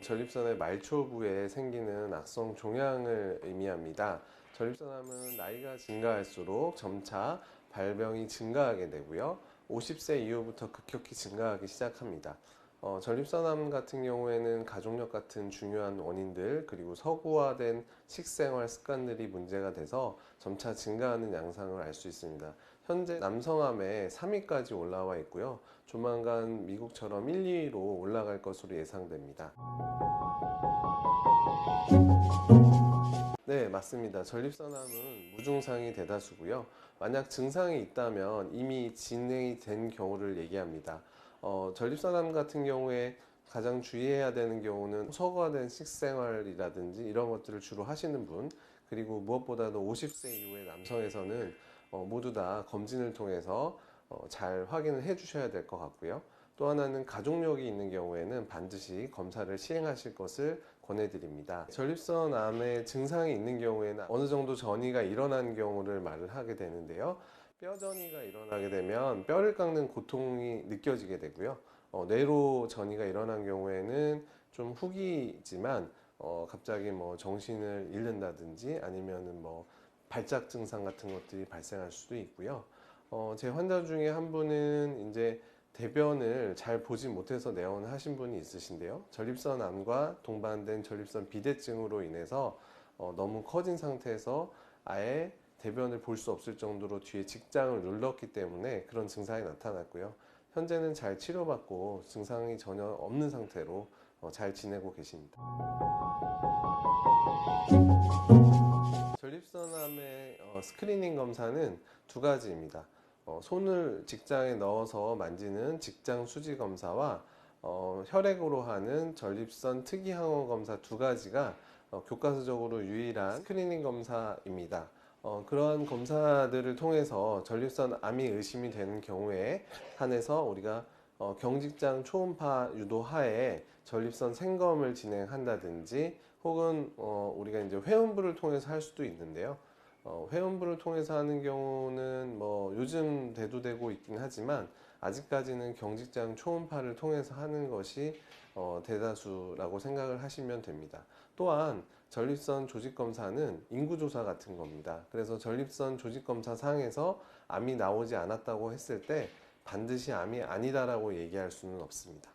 전립선의 말초부에 생기는 악성 종양을 의미합니다. 전립선암은 나이가 증가할수록 점차 발병이 증가하게 되고요. 50세 이후부터 급격히 증가하기 시작합니다. 전립선암 같은 경우에는 가족력 같은 중요한 원인들 그리고 서구화된 식생활 습관들이 문제가 돼서 점차 증가하는 양상을 알 수 있습니다. 현재 남성암의 3위까지 올라와 있고요. 조만간 미국처럼 1, 2위로 올라갈 것으로 예상됩니다. 네, 맞습니다. 전립선암은 무증상이 대다수고요. 만약 증상이 있다면 이미 진행이 된 경우를 얘기합니다. 전립선암 같은 경우에 가장 주의해야 되는 경우는 서구화된 식생활이라든지 이런 것들을 주로 하시는 분, 그리고 무엇보다도 50세 이후의 남성에서는 모두 다 검진을 통해서 잘 확인을 해 주셔야 될 것 같고요. 또 하나는 가족력이 있는 경우에는 반드시 검사를 시행하실 것을 권해드립니다. 전립선암의 증상이 있는 경우에는 어느 정도 전이가 일어난 경우를 말을 하게 되는데요. 뼈전이가 일어나게 되면 뼈를 깎는 고통이 느껴지게 되고요. 뇌로 전이가 일어난 경우에는 좀 후기지만 갑자기 뭐 정신을 잃는다든지 아니면은 뭐 발작 증상 같은 것들이 발생할 수도 있고요. 제 환자 중에 한 분은 이제 대변을 잘 보지 못해서 내원하신 분이 있으신데요. 전립선암과 동반된 전립선 비대증으로 인해서 너무 커진 상태에서 아예 대변을 볼 수 없을 정도로 뒤에 직장을 눌렀기 때문에 그런 증상이 나타났고요. 현재는 잘 치료받고 증상이 전혀 없는 상태로 잘 지내고 계십니다. 전립선암의 스크리닝 검사는 두 가지입니다. 손을 직장에 넣어서 만지는 직장 수지 검사와 혈액으로 하는 전립선 특이항원 검사 두 가지가 교과서적으로 유일한 스크리닝 검사입니다. 그러한 검사들을 통해서 전립선 암이 의심이 되는 경우에 한해서 우리가 경직장 초음파 유도 하에 전립선 생검을 진행한다든지 혹은 우리가 이제 회음부를 통해서 할 수도 있는데요. 회음부를 통해서 하는 경우는 뭐 요즘 대두되고 있긴 하지만 아직까지는 경직장 초음파를 통해서 하는 것이 대다수라고 생각을 하시면 됩니다. 또한 전립선 조직검사는 인구조사 같은 겁니다. 그래서 전립선 조직검사 상에서 암이 나오지 않았다고 했을 때 반드시 암이 아니다라고 얘기할 수는 없습니다.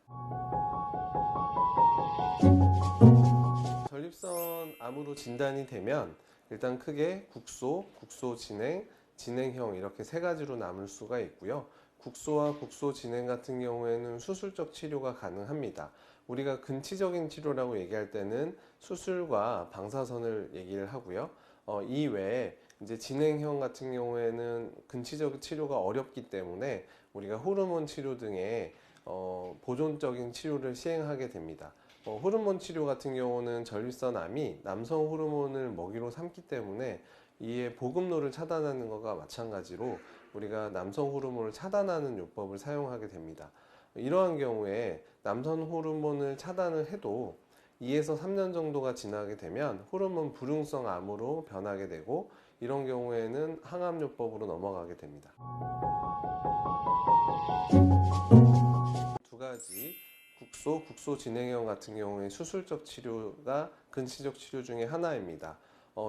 전립선 암으로 진단이 되면 일단 크게 국소 진행, 진행형 이렇게 세 가지로 나눌 수가 있고요. 국소와 국소 진행 같은 경우에는 수술적 치료가 가능합니다. 우리가 근치적인 치료라고 얘기할 때는 수술과 방사선을 얘기를 하고요. 이 외에 이제 진행형 같은 경우에는 근치적 치료가 어렵기 때문에 우리가 호르몬 치료 등의 보존적인 치료를 시행하게 됩니다. 호르몬 치료 같은 경우는 전립선암이 남성 호르몬을 먹이로 삼기 때문에 이에 보급로를 차단하는 것과 마찬가지로 우리가 남성 호르몬을 차단하는 요법을 사용하게 됩니다. 이러한 경우에 남성 호르몬을 차단을 해도 2에서 3년 정도가 지나게 되면 호르몬 불응성 암으로 변하게 되고 이런 경우에는 항암요법으로 넘어가게 됩니다. 두 가지 국소 진행형 같은 경우에 수술적 치료가 근시적 치료 중에 하나입니다.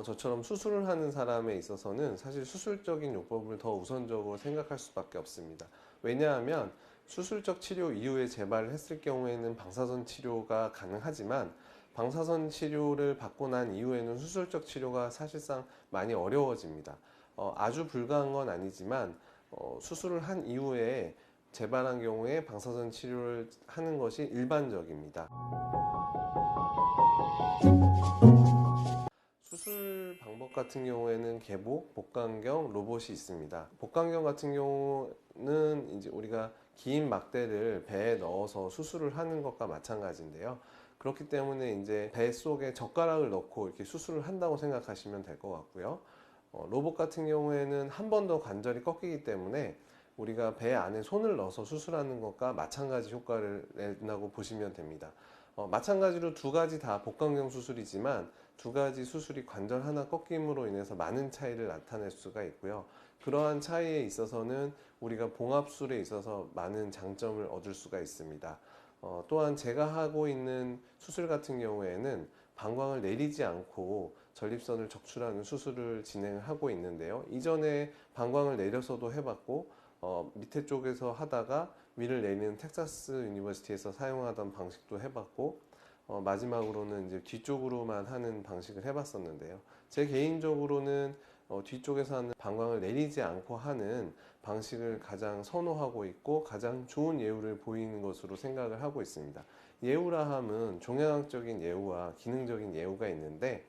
저처럼 수술을 하는 사람에 있어서는 사실 수술적인 요법을 더 우선적으로 생각할 수밖에 없습니다. 왜냐하면 수술적 치료 이후에 재발을 했을 경우에는 방사선 치료가 가능하지만 방사선 치료를 받고 난 이후에는 수술적 치료가 사실상 많이 어려워집니다. 아주 불가한 건 아니지만 수술을 한 이후에 재발한 경우에 방사선 치료를 하는 것이 일반적입니다. 수술 방법 같은 경우에는 개복, 복강경, 로봇이 있습니다. 복강경 같은 경우는 이제 우리가 긴 막대를 배에 넣어서 수술을 하는 것과 마찬가지인데요. 그렇기 때문에 이제 배 속에 젓가락을 넣고 이렇게 수술을 한다고 생각하시면 될 것 같고요. 로봇 같은 경우에는 한 번 더 관절이 꺾이기 때문에 우리가 배 안에 손을 넣어서 수술하는 것과 마찬가지 효과를 낸다고 보시면 됩니다. 마찬가지로 두 가지 다 복강경 수술이지만 두 가지 수술이 관절 하나 꺾임으로 인해서 많은 차이를 나타낼 수가 있고요. 그러한 차이에 있어서는 우리가 봉합술에 있어서 많은 장점을 얻을 수가 있습니다. 또한 제가 하고 있는 수술 같은 경우에는 방광을 내리지 않고 전립선을 적출하는 수술을 진행을 하고 있는데요. 이전에 방광을 내려서도 해봤고 밑에 쪽에서 하다가 위를 내리는 텍사스 유니버시티에서 사용하던 방식도 해봤고 마지막으로는 이제 뒤쪽으로만 하는 방식을 해봤었는데요. 제 개인적으로는 뒤쪽에서 하는 방광을 내리지 않고 하는 방식을 가장 선호하고 있고 가장 좋은 예후를 보이는 것으로 생각을 하고 있습니다. 예후라 함은 종양학적인 예후와 기능적인 예후가 있는데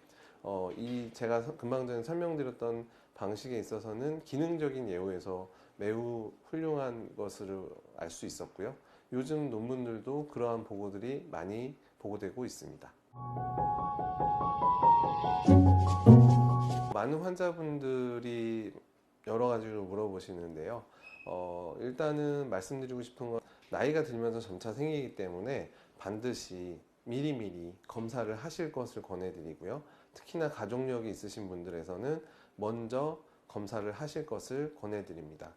이 제가 금방 전에 설명드렸던 방식에 있어서는 기능적인 예후에서 매우 훌륭한 것을 알 수 있었고요. 요즘 논문들도 그러한 보고들이 많이 보고되고 있습니다. 많은 환자분들이 여러 가지로 물어보시는데요. 일단은 말씀드리고 싶은 건 나이가 들면서 점차 생기기 때문에 반드시 미리미리 검사를 하실 것을 권해드리고요. 특히나 가족력이 있으신 분들에서는 먼저 검사를 하실 것을 권해드립니다.